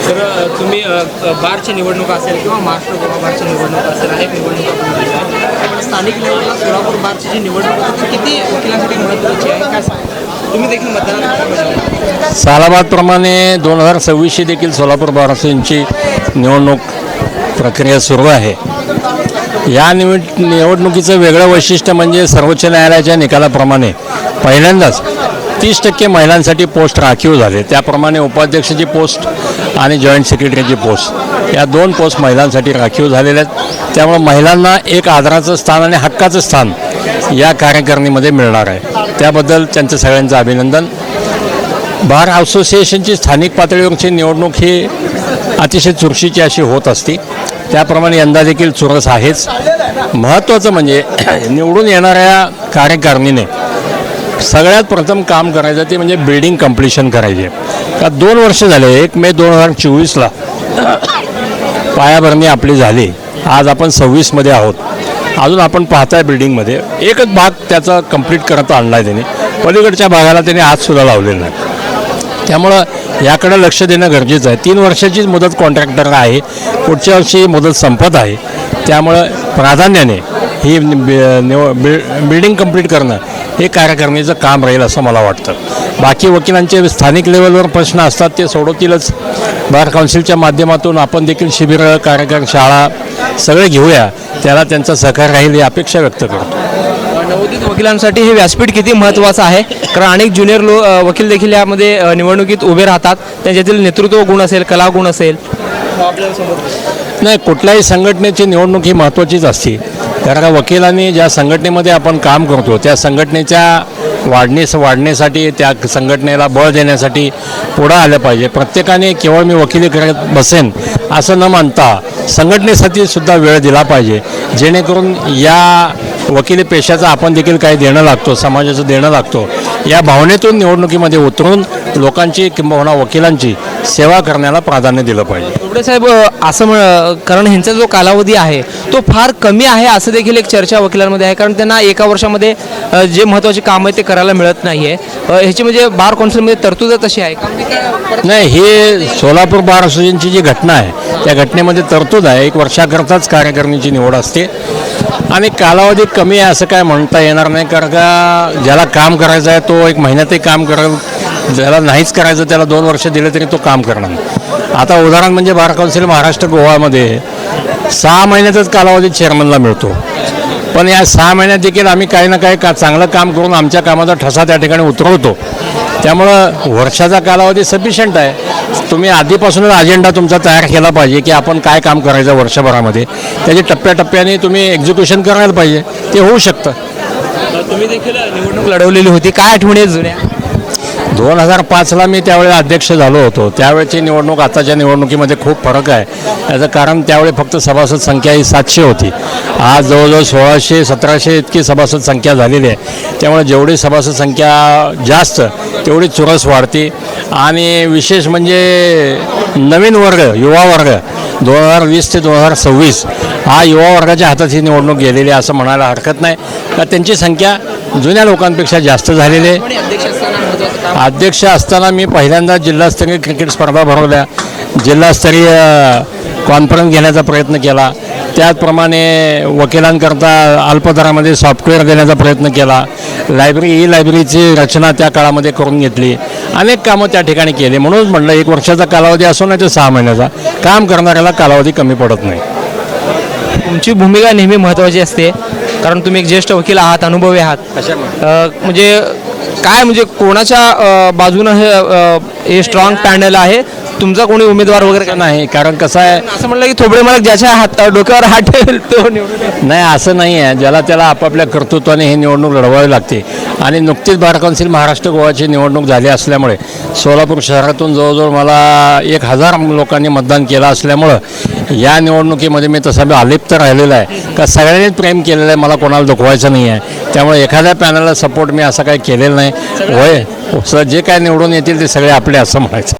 तर तुम्ही बारची निवडणूक असेल किंवा महाराष्ट्र गोवा बारची निवडणूक असेल अनेक निवडणुका स्थानिक लेवलला सोलापूर बारची जी निवडणूक होती किती वकिलांसाठी महत्त्वाची आहे काय तुम्ही देखील मतदान सालाबादप्रमाणे 2026 देखील सोलापूर बार असोसिएशनची निवडणूक प्रक्रिया सुरू आहे. या निवडणुकीचं वेगळं वैशिष्ट्य म्हणजे सर्वोच्च न्यायालयाच्या निकालाप्रमाणे पहिल्यांदाच 30% महिलांसाठी पोस्ट राखीव झाले. त्याप्रमाणे उपाध्यक्षाची पोस्ट आणि जॉईंट सेक्रेटरीची पोस्ट या 2 पोस्ट महिलांसाठी राखीव झालेल्या आहेत. त्यामुळे महिलांना एक आदराचं स्थान आणि हक्काचं स्थान या कार्यकारिणीमध्ये मिळणार आहे. त्याबद्दल त्यांचं सगळ्यांचं अभिनंदन. बार असोसिएशनची स्थानिक पातळीवरची निवडणूक ही अतिशय चुरशीची अशी होत असते. त्याप्रमाणे यंदा देखील चुरस आहेच. महत्त्वाचं म्हणजे निवडून येणाऱ्या कार्यकारिणीने सगळ्यात प्रथम काम करायचं ते म्हणजे बिल्डिंग कंप्लिशन करायचे. का 2 वर्ष झाले 1 मे 2024ला पायाभरणी आपली झाली. आज आपण 26मध्ये आहोत. अजून आपण पाहताय बिल्डिंगमध्ये एकच भाग त्याचा कंप्लीट करत आणला आहे त्याने. पलीकडच्या भागाला त्याने हातसुद्धा लावलेला नाही. त्यामुळं याकडे लक्ष देणं गरजेचं आहे. 3 वर्षाचीच मुदत कॉन्ट्रॅक्टरला आहे. पुढच्या वर्षी मुदत संपत आहे. त्यामुळं प्राधान्याने ही बिल्डिंग कंप्लीट करणं हे कार्यकारिणीचं काम राहील असं मला वाटतं. बाकी वकिलांचे स्थानिक लेवलवर प्रश्न असतात ते सोडवतीलच. बार काउन्सिलच्या माध्यमातून आपण देखील शिबिरं कार्यक्रम शाळा सगळे घेऊया. त्याला त्यांचा सहकार राहील ही अपेक्षा व्यक्त करतो. नवोदित वकिलांसाठी हे व्यासपीठ किती महत्त्वाचं आहे कारण अनेक ज्युनियर वकील देखील यामध्ये निवडणुकीत उभे राहतात. त्यांच्यातील नेतृत्व गुण असेल कला गुण असेल नाही कुठल्याही संघटनेची निवडणूक ही महत्त्वाचीच असते. कारण वकिलांनी ज्या संघटनेमध्ये आपण काम करतो त्या संघटनेच्या वाढण्यासाठी त्या संघटनेला बळ देण्यासाठी पुढं आलं पाहिजे. प्रत्येकाने केवळ मी वकिली करत बसेन असं न मानता संघटनेसाठी सुद्धा वेळ दिला पाहिजे. जेणेकरून या वकिली पेशाचं आपण देखील काही देणं लागतो समाजाचं देणं लागतो या भावनेतून निवडणुकीमध्ये उतरून लोकांची किंबहुना वकिलांची सेवा करण्याला प्राधान्य दिलं पाहिजे. एवढे साहेब असं कारण ह्यांचा जो कालावधी आहे तो फार कमी आहे असं देखील एक चर्चा वकिलांमध्ये आहे. कारण त्यांना एका वर्षामध्ये जे महत्त्वाचे काम आहे ते करायला मिळत नाही आहे. ह्याची म्हणजे बार काउन्सिलमध्ये तरतूद तशी आहे का? नाही हे सोलापूर बार असोसिएशनची जी घटना आहे त्या घटनेमध्ये तरतूद आहे. 1 वर्षाकरताच कार्यकारिणीची निवड असते आणि कालावधी कमी आहे असं काय म्हणता येणार नाही. कारण का ज्याला काम करायचं आहे तो 1 महिन्यातही काम करेल. ज्याला नाहीच करायचं त्याला 2 वर्ष दिले तरी तो काम करणार. आता उदाहरण म्हणजे बार काउन्सिल महाराष्ट्र गोवामध्ये 6 महिन्याचाच कालावधी चेअरमनला मिळतो. पण या 6 महिन्यात देखील आम्ही काही ना काही चांगलं काम करून आमच्या कामाचा ठसा त्या ठिकाणी उतरवतो. त्यामुळं वर्षाचा कालावधी सफिशियंट आहे. तुम्ही आधीपासूनच अजेंडा तुमचा तयार केला पाहिजे की आपण काय काम करायचं वर्षभरामध्ये. त्याची टप्प्याटप्प्याने तुम्ही एक्झिक्युशन करायला पाहिजे. ते होऊ शकतं. तुम्ही देखील निवडणूक लढवलेली होती काय आठवणी जुन्या? 2005ला मी त्यावेळेला अध्यक्ष झालो होतो. त्यावेळेची निवडणूक आताच्या निवडणुकीमध्ये खूप फरक आहे. याचं कारण त्यावेळी फक्त सभासद संख्या ही 700 होती. आज जवळजवळ 1600-1700 इतकी सभासद संख्या झालेली आहे. त्यामुळे जेवढी सभासद संख्या जास्त तेवढी चुरस वाढते. आणि विशेष म्हणजे नवीन वर्ग युवा वर्ग 2020 ते 2026 हा युवा वर्गाच्या हातात ही निवडणूक गेलेली आहे असं म्हणायला हरकत नाही. का त्यांची संख्या जुन्या लोकांपेक्षा जास्त झालेली आहे. अध्यक्ष असताना मी पहिल्यांदा जिल्हास्तरीय क्रिकेट स्पर्धा भरवल्या. जिल्हास्तरीय कॉन्फरन्स घेण्याचा प्रयत्न केला. त्याचप्रमाणे वकिलांकरता अल्पदरामध्ये सॉफ्टवेअर देण्याचा प्रयत्न केला. लायब्ररीची रचना त्या काळामध्ये करून घेतली. अनेक कामं त्या ठिकाणी केली. म्हणूनच म्हणलं 1 वर्षाचा कालावधी असो नाही तर 6 महिन्याचा काम करणाऱ्याला कालावधी कमी पडत नाही. तुमची भूमिका नेहमी महत्त्वाची असते कारण तुम्ही एक ज्येष्ठ वकील आहात अनुभवी आहात. म्हणजे काय म्हणजे कोणाच्या बाजूनं हे स्ट्रॉंग पॅनल आहे तुमचा कोणी उमेदवार वगैरे काय? नाही, कारण कसं आहे, असं म्हणलं की थोबडे मला ज्याच्या डोक्यावर हात ठेवेल तो निवडून येईल. नाही असं नाही आहे. ज्याला त्याला आपापल्या कर्तृत्वाने ही निवडणूक लढवावी लागते. आणि नुकतीच बार काउन्सिल महाराष्ट्र गोवाची निवडणूक झाली असल्यामुळे सोलापूर शहरातून जवळजवळ मला 1000 लोकांनी मतदान केलं असल्यामुळं या निवडणुकीमध्ये मी तसा मी अलिप्त राहिलेला आहे. का सगळ्यांनीच प्रेम केलेलं आहे, मला कोणाला दुखवायचं नाही आहे. त्यामुळे एखाद्या पॅनलला सपोर्ट मी असं काही केलेलं नाही. होय, जे काय निवडून येतील ते सगळे आपले असं म्हणायचं.